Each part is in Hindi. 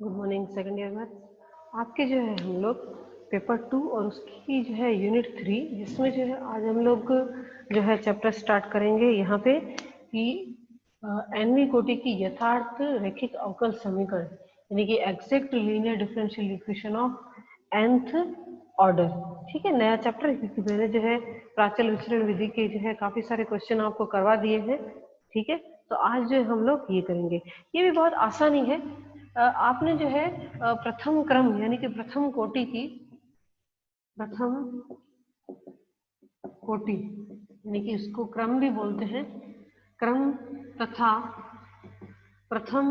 Good morning second year maths. आपके जो है हम लोग पेपर 2 और उसकी जो है यूनिट 3 जिसमें जो है आज हम लोग जो है चैप्टर स्टार्ट करेंगे यहाँ पे कि एनवी कोटि की यथार्थ रैखिक अवकल समीकरण यानी कि exact linear differential equation of nth order. ठीक है, नया चैप्टर क्योंकि मैंने जो है प्राचल विचरण विधि के जो है काफी सारे क्वेश्चन आपको करवा दिए हैं। ठीक है, तो आज जो है हम लोग ये करेंगे। ये भी बहुत आसानी है। आपने जो है प्रथम क्रम यानी कि प्रथम कोटि की प्रथम कोटि यानी कि इसको क्रम भी बोलते हैं, क्रम तथा प्रथम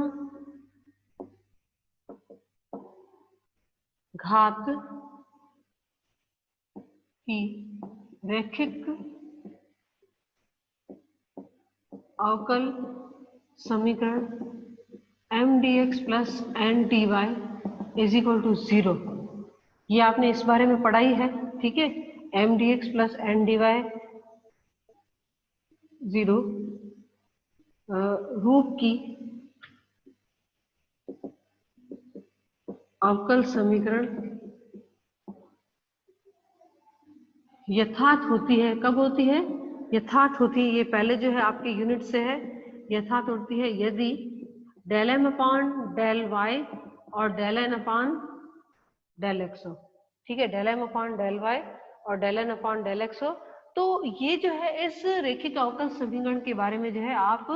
घात की रैखिक अवकल समीकरण M D x plus N T Y is equal to 0। ये आपने इस बारे में पढ़ाई है। ठीक है, M D x plus N D Y 0 रूप की अवकल समीकरण यथार्थ होती है। कब होती है? यथार्थ होती है। ये पहले जो है आपके यूनिट से है। यथार्थ होती है यदि del m upon del y और del n upon del x हो। ठीक है, del m upon del y और del n upon del x हो। तो ये जो है इस रैखिक अवकल समीकरण के बारे में जो है आप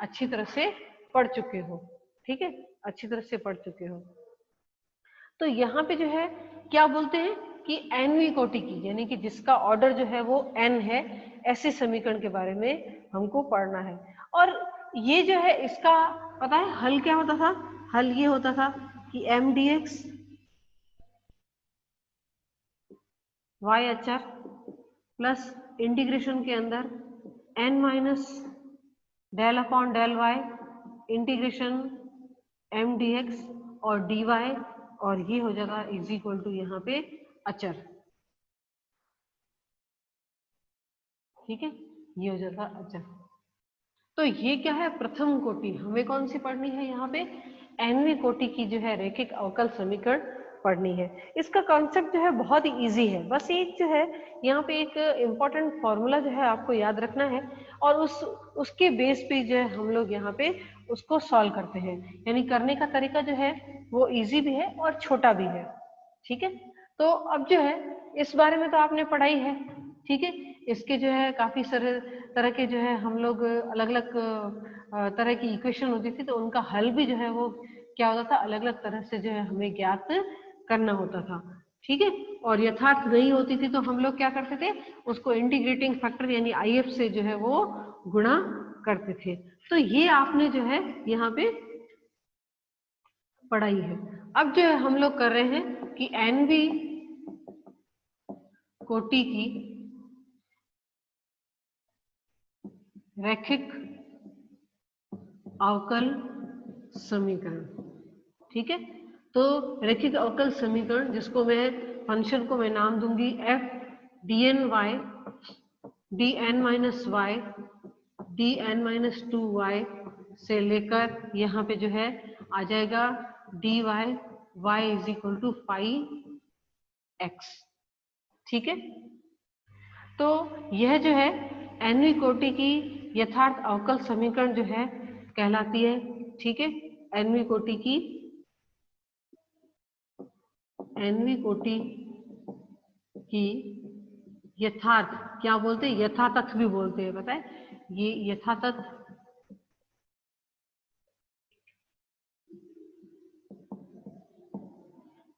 अच्छी तरह से पढ़ चुके हो। ठीक है, अच्छी तरह से पढ़ चुके हो। तो यहाँ पे जो है क्या बोलते हैं कि एनवी कोटि की यानी कि जिसका ऑर्डर जो है वो एन है, ऐसे समीकरण के बारे में हमको पढ़ना है। और ये जो है इसका पता है हल क्या होता था? हल ये होता था कि एम डी एक्स वाई अचर प्लस इंटीग्रेशन के अंदर N minus del upon del Y integration M D X और डी वाई, और ये हो जाता इज इक्वल टू यहाँ पे अचर। ठीक है, ये हो जाता अचर। तो ये क्या है? प्रथम कोटि। हमें कौन सी पढ़नी है यहाँ पे? एनवी कोटि की जो है रैखिक अवकल समीकरण पढ़नी है। इसका कॉन्सेप्ट जो है बहुत ही इजी है। बस एक जो है यहाँ पे एक इम्पोर्टेंट फॉर्मूला जो है आपको याद रखना है और उसके बेस पे जो है हम लोग यहाँ पे उसको सॉल्व करते हैं। यानी करने का तरीका जो है वो इजी भी है और छोटा भी है। ठीक है, तो अब जो है इस बारे में तो आपने पढ़ाई है। ठीक है, इसके जो है काफी सारे तरह के जो है हम लोग अलग अलग तरह की इक्वेशन होती थी, तो उनका हल भी जो है वो क्या होता था, अलग अलग तरह से जो है हमें ज्ञात करना होता था। ठीक है, और यथार्थ नहीं होती थी तो हम लोग क्या करते थे, उसको इंटीग्रेटिंग फैक्टर यानी आईएफ से जो है वो गुणा करते थे। तो ये आपने जो है यहाँ पे पढ़ाई है। अब जो है हम लोग कर रहे हैं कि एनवी कोटि की रैखिक अवकल समीकरण। ठीक है, तो रैखिक अवकल समीकरण जिसको मैं फंक्शन को मैं नाम दूंगी F D N Y D N minus Y D N minus 2y से लेकर यहाँ पे जो है आ जाएगा D Y Y is equal to 5x। ठीक है, तो यह जो है एनवी कोटि की यथार्थ अवकल समीकरण जो है कहलाती है। ठीक है, एनवी कोटि की एनवी कोटि की यथार्थ क्या बोलते हैं? यथातथ भी बोलते हैं, पता है? ये यथातथ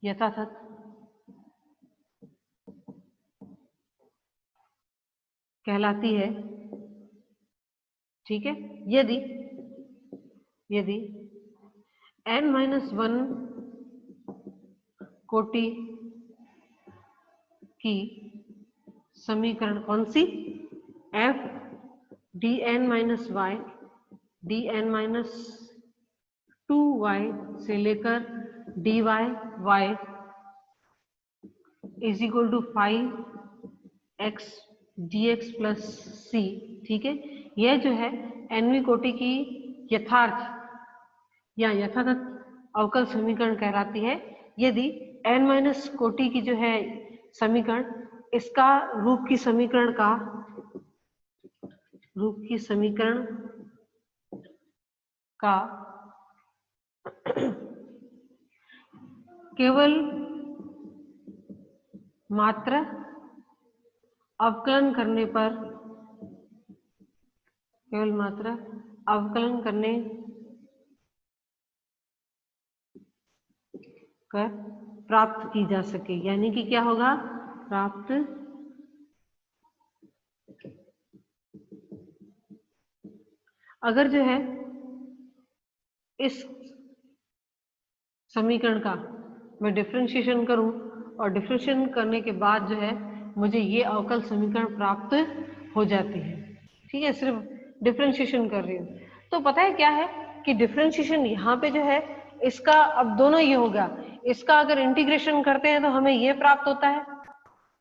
यथातथ कहलाती है। ठीक है, यदि यदि n-1 कोटि की समीकरण कौन सी? f d N minus Y D N minus 2y से लेकर d Y Y is equal to 5x d x plus c. ठीक है, यह जो है एनवी कोटि की यथार्थ या यथातथ अवकल समीकरण कहलाती है यदि n माइनस कोटि की जो है समीकरण, इसका रूप की समीकरण का केवल मात्र अवकलन करने पर कर प्राप्त की जा सके, यानी कि क्या होगा, प्राप्त अगर जो है इस समीकरण का मैं डिफरेंशिएशन करूं और डिफरेंशिएशन करने के बाद जो है मुझे ये अवकल समीकरण प्राप्त हो जाती है। ठीक है, सिर्फ डिफरेंशिएशन कर रही हूँ तो पता है क्या है कि डिफरेंशिएशन यहाँ पे जो है इसका अब दोनों ये होगा, इसका अगर इंटीग्रेशन करते हैं तो हमें ये प्राप्त होता है।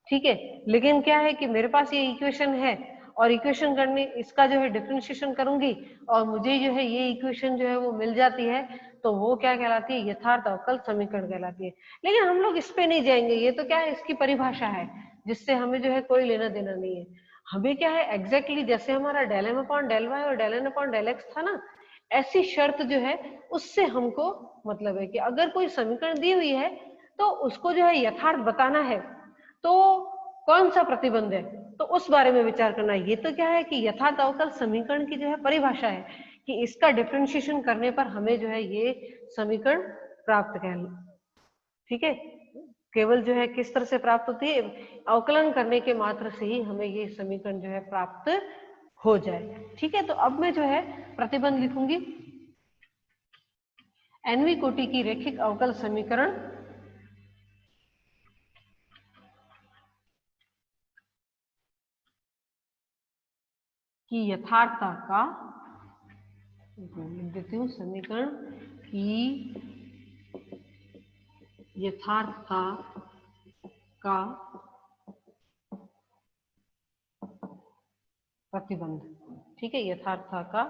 ठीक है, लेकिन क्या है कि मेरे पास ये इक्वेशन है और इक्वेशन करने इसका जो है डिफरेंशिएशन करूंगी और मुझे जो है ये इक्वेशन जो है वो मिल जाती है, तो वो क्या कहलाती है, यथार्थ अवकल समीकरण कहलाती है। लेकिन हम लोग इस पे नहीं जाएंगे, ये तो क्या है इसकी परिभाषा है जिससे हमें जो है कोई लेना देना नहीं है। हमें क्या है एग्जैक्टली जैसे हमारा del m upon del y और del n upon del x था ना, ऐसी शर्त जो है उससे हमको मतलब है कि अगर कोई समीकरण दी हुई है तो उसको जो है यथार्थ बताना है तो कौन सा प्रतिबंध है, तो उस बारे में विचार करना है। ये तो क्या है कि यथार्थ अवकल समीकरण की जो है परिभाषा है कि इसका डिफरेंशिएशन करने पर हमें जो है ये समीकरण प्राप्त कर, ठीक है, केवल जो है किस तरह से प्राप्त होती है, अवकलन करने के मात्र से ही हमें ये समीकरण जो है प्राप्त हो जाए। ठीक है, तो अब मैं जो है प्रतिबंध लिखूंगी, nवीं कोटि की रैखिक अवकल समीकरण की यथार्थता का, लिख देती हूँ, समीकरण की यथार्थता का प्रतिबंध। ठीक है, यथार्थता का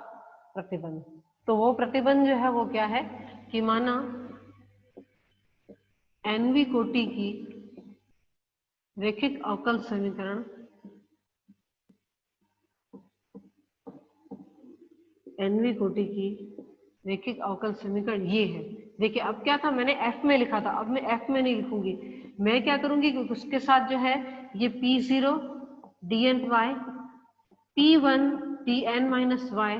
प्रतिबंध, तो वो प्रतिबंध जो है वो क्या है कि माना nवीं कोटि की रैखिक अवकल समीकरण nवीं कोटि की रैखिक अवकल समीकरण ये है। देखिए अब क्या था, मैंने f में लिखा था, अब मैं f में नहीं लिखूंगी, मैं क्या करूंगी कि उसके साथ जो है ये p0 dn y, p1 dn minus y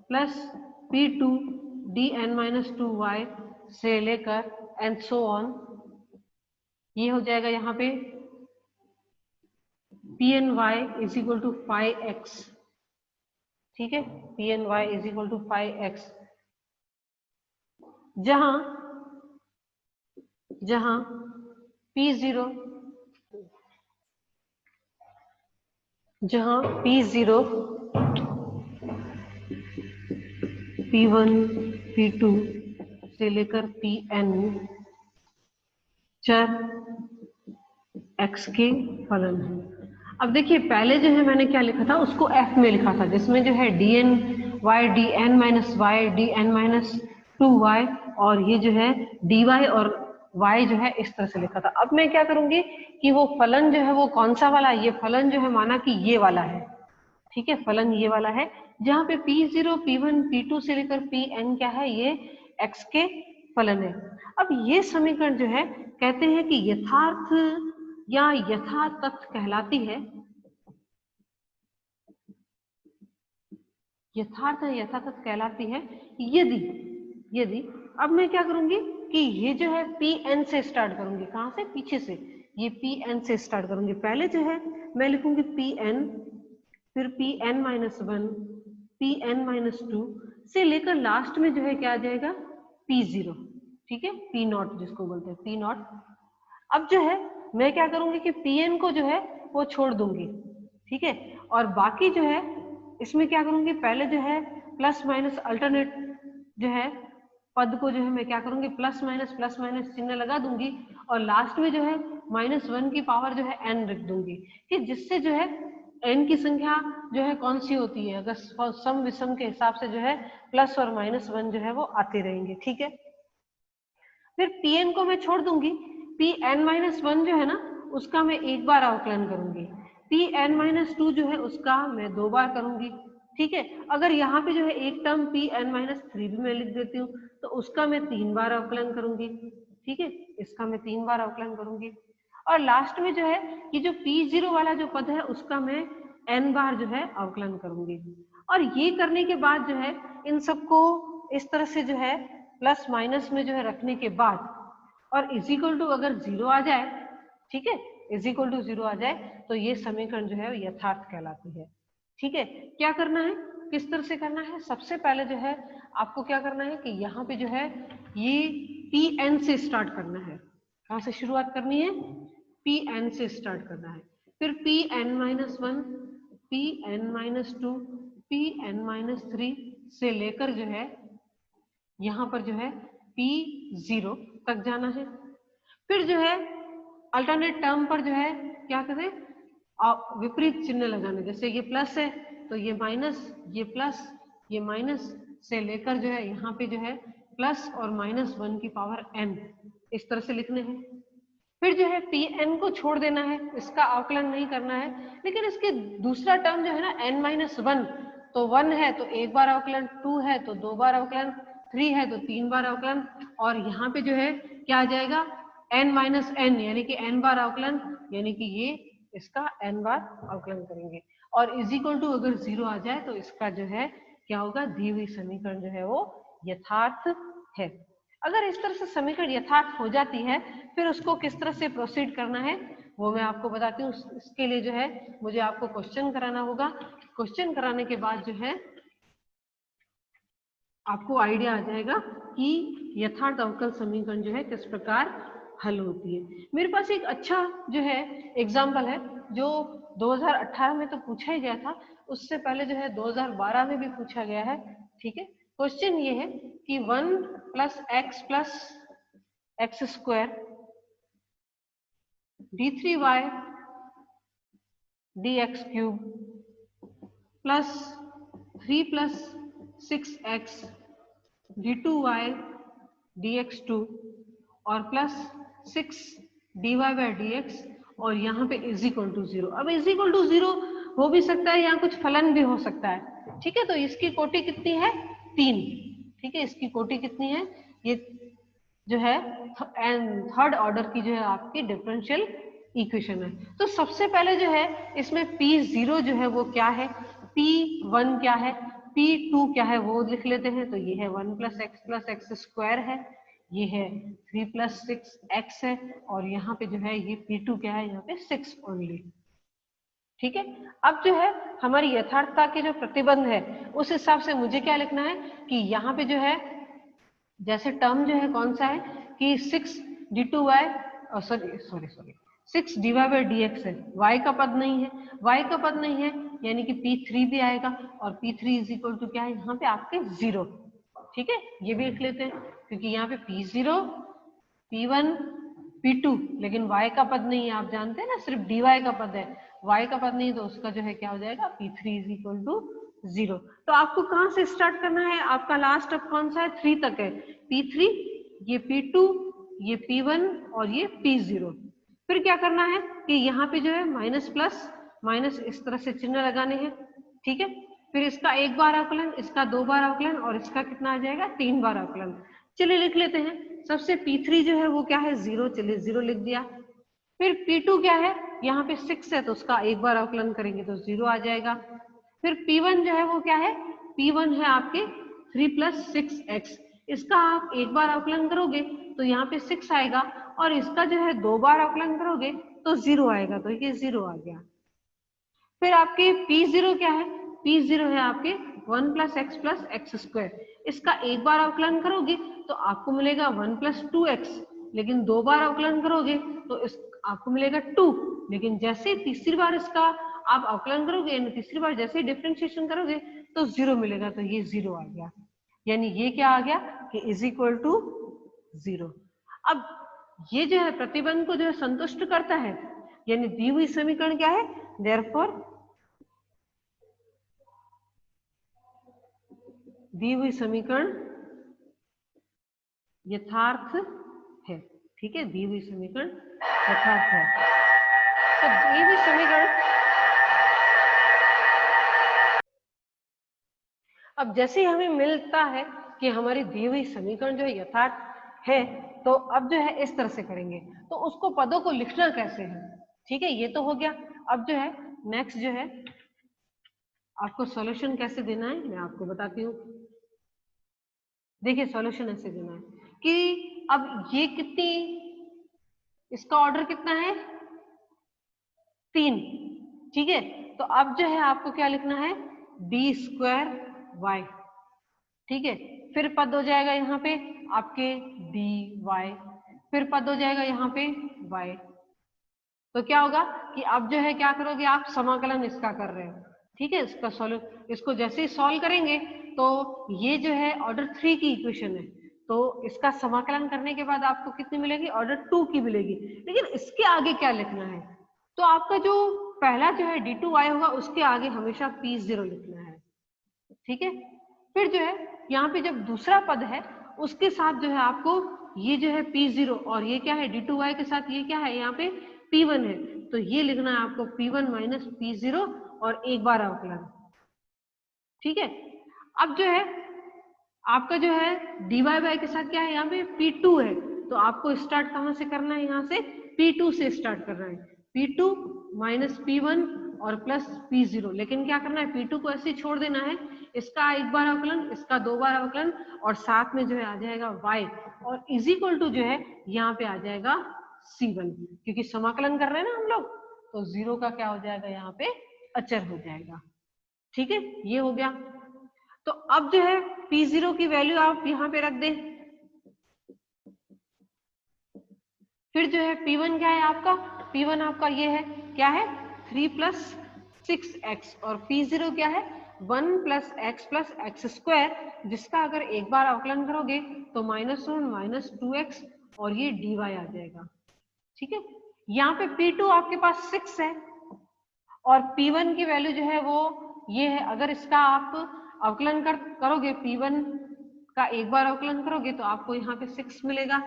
plus p2 dn minus 2y से लेकर एंड सो ऑन, ये हो जाएगा यहाँ पे pny is equal to 5x। ठीक है, pny is equal to 5x, जहां p0 p1 p2 से लेकर pn चर x के फलन है। अब देखिए पहले जो है मैंने क्या लिखा था, उसको f में लिखा था, जिसमें जो है dn y dn minus y dn minus 2y और ये जो है dy और y जो है इस तरह से लिखा था। अब मैं क्या करूंगी कि वो फलन जो है वो कौन सा वाला है, ये फलन जो है माना कि ये वाला है। ठीक है, फलन ये वाला है जहाँ पे p0 p1 p2 से लेकर pn क्या है, ये x के फलन है। अब ये समीकरण जो है कहते हैं कि यथार्थ या यथातथ कहलाती है, यथार्थ या यथातथ कहलाती है यदि अब मैं क्या करूंगी कि ये जो है pn से स्टार्ट करूंगी, कहां से, पीछे से, ये pn से स्टार्ट करूंगी। पहले जो है मैं लिखूंगी pn, फिर pn माइनस 1, pn माइनस 2 से लेकर लास्ट में जो है क्या आ जाएगा p0। ठीक है, p0 जिसको बोलते हैं p0। अब जो है मैं क्या करूंगी कि pn को जो है वो छोड़ दूंगी। ठीक है, और बाकी जो है इसमें क्या करूंगी, पहले जो है प्लस माइनस अल्टरनेट जो है पद को जो है मैं क्या करूंगी प्लस माइनस चिन्ह लगा दूंगी और लास्ट में जो है -1 की पावर जो है n रख दूंगी कि जिससे जो है n की संख्या जो है कौन सी होती है, अगर सम विषम के हिसाब से जो है प्लस और माइनस 1 जो है वो आते रहेंगे, ठीक है। फिर Pn को मैं छोड़ दूंगी, Pn-1 जो है ना उसका मैं एक बार अवकलन करूंगी, Pn-2 जो है उसका मैं 2 बार करूंगी, ठीक है। अगर यहाँ पे जो है एक टर्म Pn-3 भी मैं लिख देती हूँ तो उसका मैं 3 बार अवकलन करूंगी, ठीक है, इसका मैं 3 बार अवकलन करूंगी। और लास्ट में जो है ये जो P0 वाला जो पद है उसका मैं n बार जो है अवकलन करूंगी। और ये करने के बाद जो है इन सबको इस तरह से जो है प्लस माइनस में जो है रखने के बाद और इज इक्वल टू अगर 0 आ जाए, ठीक है, इज इक्वल टू 0 आ जाए तो ये समीकरण जो है यथार्थ कहलाती है, ठीक है। क्या करना है, किस तरह से करना है, सबसे पहले जो है आपको क्या करना है कि यहाँ पे जो है ये Pn से स्टार्ट करना है। कहाँ से शुरुआत करनी है, Pn से स्टार्ट करना है। फिर Pn-1, Pn-2, Pn-3 से लेकर जो है यहाँ पर जो है P0 तक जाना है। फिर जो है अल्टरनेट टर्म पर जो है क्या करें, विपरीत चिन्ह लगाना, जैसे ये प्लस है तो ये माइनस, ये प्लस, ये माइनस से लेकर जो है यहाँ पे जो है प्लस और माइनस 1 की पावर n इस तरह से लिखने हैं। फिर जो है Pn को छोड़ देना है, इसका आकलन नहीं करना है, लेकिन इसके दूसरा टर्म जो है ना n-1, तो 1 है तो एक बार अवकलन, 2 है तो 2 बार अवकलन, 3 है तो 3 बार अवकलन, और यहाँ पे जो है क्या आ जाएगा n-n यानी कि n बार अवकलन, यानी कि ये इसका n बार अवकलन करेंगे। और इज इक्वल टू अगर 0 आ जाए तो इसका जो है क्या होगा, दी हुई समीकरण जो है वो यथार्थ है। अगर इस तरह से समीकरण यथार्थ हो जाती है फिर उसको किस तरह से प्रोसीड करना है वो मैं आपको बताती हूँ। इसके लिए जो है मुझे आपको क्वेश्चन कराना होगा, क्वेश्चन कराने के बाद जो है आपको आइडिया आ जाएगा कि यथार्थ अवकल समीकरण जो है किस प्रकार हल होती है। मेरे पास एक अच्छा जो है एग्जाम्पल है जो 2018 में तो पूछा ही गया था, उससे पहले जो है 2012 में भी पूछा गया है, ठीक है। क्वेश्चन ये है कि 1 + x square d3y dx cube plus 3 + 6x d2y dx2 और प्लस 6 dy/dx और यहाँ पे इज इक्वल टू 0। अब इज इक्वल टू 0 हो भी सकता है, यहाँ कुछ फलन भी हो सकता है, ठीक है। तो इसकी कोटि कितनी है, 3, ठीक है, इसकी कोटि कितनी है, ये जो है थर्ड ऑर्डर की जो है आपकी डिफरेंशियल इक्वेशन है। तो सबसे पहले जो है इसमें P0 जो है वो क्या है, P1 क्या है, P2 क्या है वो लिख लेते हैं। तो ये है 1 + x स्क्वायर है, ये है 3 + 6x है, और यहाँ पे जो है ये P2 क्या है, यहाँ पे 6 ओनली, ठीक है। अब जो है हमारी यथार्थता के जो प्रतिबंध है उस हिसाब से मुझे क्या लिखना है कि यहाँ पे जो है जैसे टर्म जो है कौन सा है कि 6 d2y सॉरी 6 dy/dx है, y का पद नहीं है, y का पद नहीं है यानी कि P3 भी आएगा, और P3 इज इक्वल टू क्या है यहाँ पे आपके 0, ठीक है। ये भी लिख लेते हैं क्योंकि यहाँ पे P0 P1 P2 लेकिन y का पद नहीं है, आप जानते हैं ना सिर्फ dy का पद है, y का पद नहीं, तो उसका जो है क्या हो जाएगा P3 इज इक्वल टू 0। तो आपको कहां से स्टार्ट करना है, आपका लास्ट अब कौन सा है, 3 तक है, P3, ये P2, ये P1 और ये P0। फिर क्या करना है कि यहाँ पे जो है माइनस प्लस माइनस इस तरह से चिन्ह लगाने हैं, ठीक है। फिर इसका एक बार अवकलन, इसका 2 बार अवकलन और इसका कितना आ जाएगा 3 बार अवकलन। चलिए लिख लेते हैं। सबसे P3 जो है वो क्या है 0, चलिए 0 लिख दिया। फिर P2 क्या है, यहाँ पे 6 है तो उसका एक बार अवकलन करेंगे तो 0 आ जाएगा। फिर P1 जो है वो क्या है, P1 है आपके 3 + 6x, इसका आप एक बार अवकलन करोगे तो यहाँ पे 6 आएगा, और इसका जो है 2 बार अवकलन करोगे तो 0 आएगा, तो ये 0 आ गया। फिर आपके P0 क्या है, P0 है आपके 1 + x स्क्वायर, इसका एक बार अवकलन करोगे तो आपको मिलेगा 1 + 2x, लेकिन 2 बार अवकलन करोगे तो इस आपको मिलेगा 2, लेकिन जैसे तीसरी बार इसका आप अवकलन करोगे यानी तीसरी बार जैसे डिफरेंशिएशन करोगे तो 0 मिलेगा, तो ये 0 आ गया, यानी ये क्या आ गया कि इज इक्वल टू 0। अब ये जो है प्रतिबंध को जो है संतुष्ट करता है, यानी दी हुई समीकरण क्या है, देयरफॉर दी हुई समीकरण यथार्थ है। ठीक है, दी हुई समीकरण यथार्थ है। तो दी हुई समीकरण, अब जैसे ही हमें मिलता है कि हमारी दी हुई समीकरण जो है यथार्थ है, तो अब जो है इस तरह से करेंगे। तो उसको पदों को लिखना कैसे है, ठीक है, ये तो हो गया। अब जो है नेक्स्ट जो है आपको सॉल्यूशन कैसे देना है मैं आपको बताती हूँ। देखिए सॉल्यूशन ऐसे देना है कि अब ये कितनी, इसका ऑर्डर कितना है 3, ठीक है। तो अब जो है आपको क्या लिखना है d²y, ठीक है। फिर पद हो जाएगा यहाँ पे आपके dy, फिर पद हो जाएगा यहाँ पे y। तो क्या होगा कि अब जो है क्या करोगे आप समाकलन इसका कर रहे हो, ठीक है। इसको जैसे ही सॉल्व करेंगे तो ये जो है ऑर्डर 3 की इक्वेशन है, तो इसका समाकलन करने के बाद आपको कितनी मिलेगी, ऑर्डर 2 की मिलेगी। लेकिन इसके आगे क्या लिखना है, तो आपका जो पहला जो है d2y होगा उसके आगे हमेशा p0 लिखना है, ठीक है। फिर जो है यहाँ पे जब दूसरा पद है उसके साथ जो है आपको ये जो है p0 और ये क्या है d2y के साथ ये क्या है यहाँ पे p1 है, तो ये लिखना है आपको p1 माइनस p0 और एक बार अवकलन, ठीक है। अब जो है आपका जो है dy बाय के साथ क्या है यहाँ पे p2 है, तो आपको स्टार्ट कहाँ से करना है, यहाँ से p2 से स्टार्ट करना है, p2 माइनस p1 और प्लस p0। लेकिन क्या करना है p2 को ऐसे छोड़ देना है, इसका एक बार अवकलन, इसका दो बार अवकलन और साथ में जो है आ जाएगा y और इज इक्वल टू जो है यहाँ पे आ जाएगा c1, क्योंकि समाकलन कर रहे हैं ना हम लोग, तो 0 का क्या हो जाएगा यहाँ पे अचर हो जाएगा, ठीक है। ये हो गया। तो अब जो है p0 की वैल्यू आप यहाँ पे रख दें, फिर जो है p1 क्या है आपका, p1 आपका ये है क्या है 3 + 6x और p0 क्या है 1 + x + x², जिसका अगर एक बार अवकलन करोगे तो -1 - 2x और ये dy आ जाएगा, ठीक है। यहाँ पे p2 आपके पास 6 है और p1 की वैल्यू जो है वो ये है, अगर इसका आप अवकलन करोगे p1 का एक बार अवकलन करोगे तो आपको यहाँ पे 6 मिलेगा।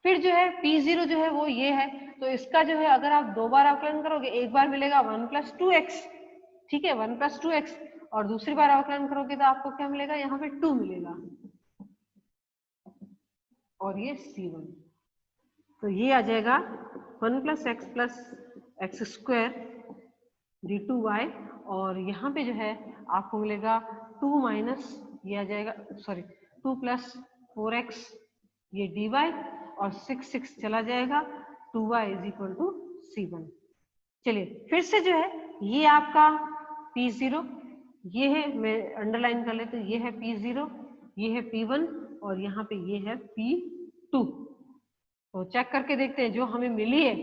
फिर जो है p0 जो है वो ये है, तो इसका जो है अगर आप दो बार अवकलन करोगे, एक बार मिलेगा 1 + 2x, ठीक है 1 + 2x और दूसरी बार अवकलन करोगे तो आपको क्या मिलेगा यहाँ पे 2 मिलेगा और ये c1, तो ये आ जाएगा 1 + x + x² d2y और यहाँ पे जो है आपको मिलेगा 2 माइनस ये आ जाएगा 2 + 4x ये dy और 6 चला जाएगा 2y = c1। चलिए फिर से जो है ये आपका p0, ये है मैं अंडरलाइन कर लेते, ये है p0, ये है p1 और यहाँ पे ये है p2। तो चेक करके देखते हैं जो हमें मिली है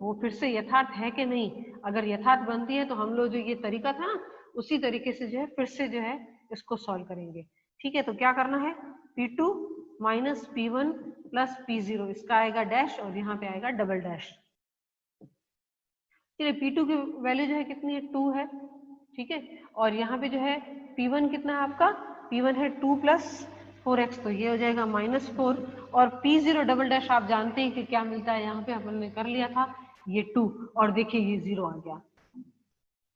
वो फिर से यथार्थ है कि नहीं। अगर यथार्थ बनती है तो हम लोग जो ये तरीका था ना उसी तरीके से जो है फिर से जो है इसको सॉल्व करेंगे, ठीक है। तो क्या करना है p2 minus p1 plus p0, इसका आएगा डैश और यहाँ पे आएगा डबल डैश। चलिए p2 की वैल्यू जो है कितनी है 2 है, ठीक है। और यहाँ पे जो है p1 कितना है आपका, p1 है 2 + 4x, तो ये हो जाएगा -4 और p0 डबल डैश आप जानते हैं कि क्या मिलता है, यहाँ पे अपन ने कर लिया था ये 2 और देखिए ये 0 आ गया,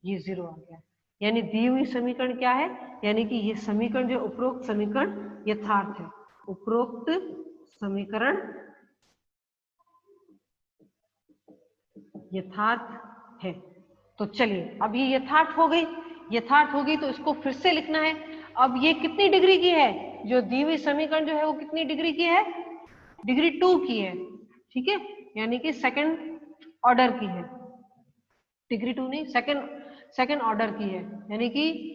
ये 0 आ गया। यानी दी हुई समीकरण क्या है, यानी कि ये समीकरण जो उपरोक्त समीकरण यथार्थ है, उपरोक्त समीकरण यथार्थ है। तो चलिए अब ये यथार्थ हो गई, यथार्थ हो गई तो इसको फिर से लिखना है। अब ये कितनी डिग्री की है, जो दी हुई समीकरण जो है वो कितनी डिग्री की है, डिग्री 2 की है, ठीक है। यानी कि सेकंड ऑर्डर की है, डिग्री 2 नहीं सेकंड ऑर्डर की है, यानी कि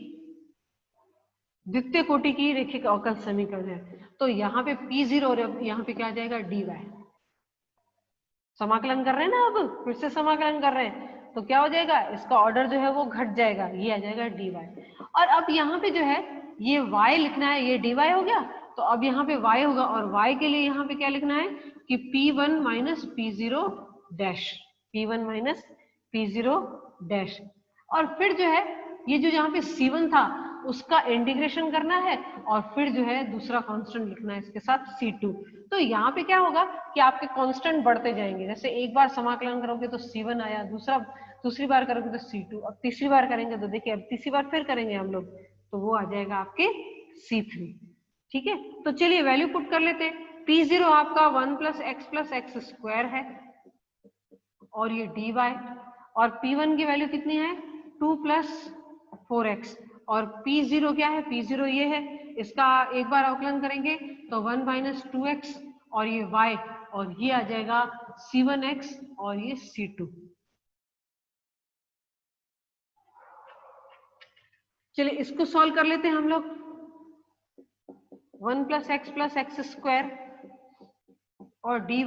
द्वितीय कोटि की रेखिक अवकल समीकरण है। तो यहाँ पे p0 और यहाँ पे क्या आ जाएगा dy, समाकलन कर रहे हैं ना, अब फिर से समाकलन कर रहे हैं तो क्या हो जाएगा, इसका ऑर्डर जो है वो घट जाएगा, ये आ जाएगा dy। और अब यहाँ पे जो है ये y लिखना है, ये dy हो गया, तो अब यहाँ पे y होगा और y के लिए यहाँ पे क्या लिखना है कि p1 minus p0 dash, p1 minus p0 dash. और फिर जो है ये जो यहाँ पे c1 था उसका इंटीग्रेशन करना है और फिर जो है दूसरा कांस्टेंट लिखना है इसके साथ C2। तो यहाँ पे क्या होगा कि आपके कांस्टेंट बढ़ते जाएंगे, जैसे एक बार समाकलन करोगे तो C1 आया, दूसरी बार करोगे तो C2, अब तीसरी बार करेंगे तो देखिए अब तीसरी बार फिर करेंगे हम लोग तो वो आ जाएगा आपके C3। ठीक है, तो चलिए वैल्यू पुट कर लेते हैं। P0 आपका 1 + x स्क्वायर है और ये dy, और P1 की वैल्यू कितनी है 2 + 4x, और P0 क्या है, P0 ये है, इसका एक बार अवकलन करेंगे तो 1 - 2x और ये y, और ये आ जाएगा C1x और ये C2। चलिए इसको सॉल्व कर लेते हैं हम लोग। 1 + x स्क्वायर और dy,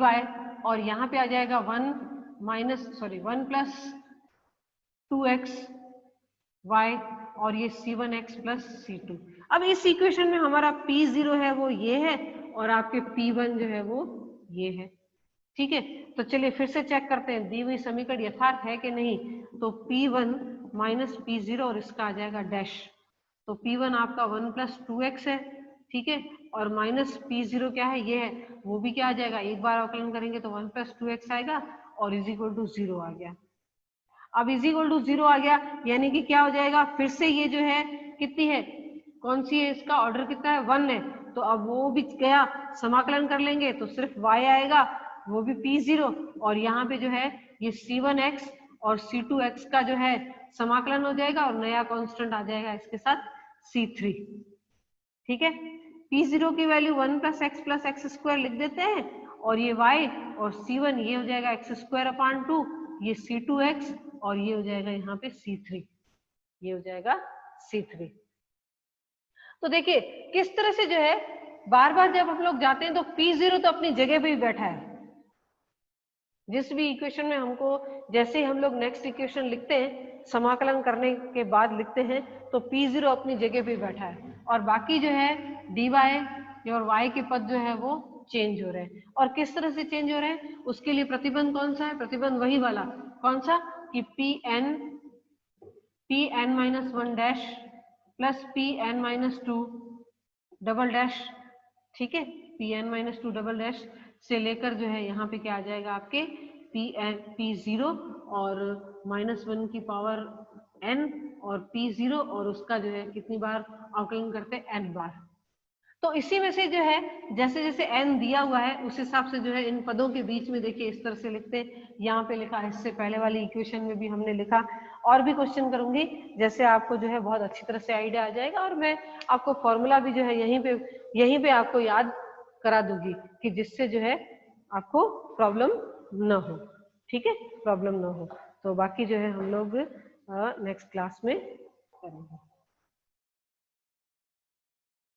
और यहाँ पे आ जाएगा 1 + 2x y और ये C1x + C2। अब इस इक्वेशन में हमारा P0 है वो ये है और आपके P1 जो है वो ये है। ठीक है, तो चलिए फिर से चेक करते हैं दी हुई समीकरण यथार्थ है कि नहीं। तो P1 - P0 और इसका आ जाएगा डैश, तो P1 आपका 1 + 2x है। ठीक है, और माइनस P0 क्या है, ये है, वो भी क्या आ जाएगा, एक बार अवकलन करेंगे तो 1 + 2x आएगा और = 0 आ गया। अब = 0 आ गया यानी कि क्या हो जाएगा, फिर से ये जो है कितनी है, कौन सी है, इसका ऑर्डर कितना है 1 है, तो अब वो भी गया, समाकलन कर लेंगे तो सिर्फ y आएगा, वो भी P0, और यहाँ पे जो है ये C1x और C2x का जो है समाकलन हो जाएगा और नया कांस्टेंट आ जाएगा इसके साथ C3। ठीक है, P0 की वैल्यू 1 + x स्क्वायर लिख देते हैं और ये y, और C1 ये हो जाएगा x²/2, ये C2x और ये हो जाएगा यहाँ पे C3, ये हो जाएगा C3। तो देखिए किस तरह से जो है बार बार जब हम लोग जाते हैं तो P0 तो अपनी जगह पे ही बैठा है, जिस भी इक्वेशन में हमको, जैसे ही हम लोग नेक्स्ट इक्वेशन लिखते हैं समाकलन करने के बाद लिखते हैं तो P0 अपनी जगह पे बैठा है, और बाकी जो है dy और y के पद जो है वो चेंज हो रहे हैं। और किस तरह से चेंज हो रहे हैं, उसके लिए प्रतिबंध कौन सा है, प्रतिबंध वही वाला, कौन सा, कि Pn -1 dash plus Pn -2 double dash. ठीक है, Pn -2 डबल डैश से लेकर जो है यहाँ पे क्या आ जाएगा आपके P0 और -1 की पावर n और P0 और उसका जो है कितनी बार अवकलन करते हैं, n बार। तो इसी में से जो है जैसे जैसे n दिया हुआ है उस हिसाब से जो है इन पदों के बीच में देखिए इस तरह से लिखते हैं, यहाँ पे लिखा, इससे पहले वाली इक्वेशन में भी हमने लिखा, और भी क्वेश्चन करूंगी जैसे आपको जो है बहुत अच्छी तरह से आइडिया आ जाएगा, और मैं आपको फॉर्मूला भी जो है यहीं पे आपको याद करा दूंगी कि जिससे जो है आपको प्रॉब्लम न हो। ठीक है, प्रॉब्लम न हो, तो बाकी जो है हम लोग नेक्स्ट क्लास में करेंगे।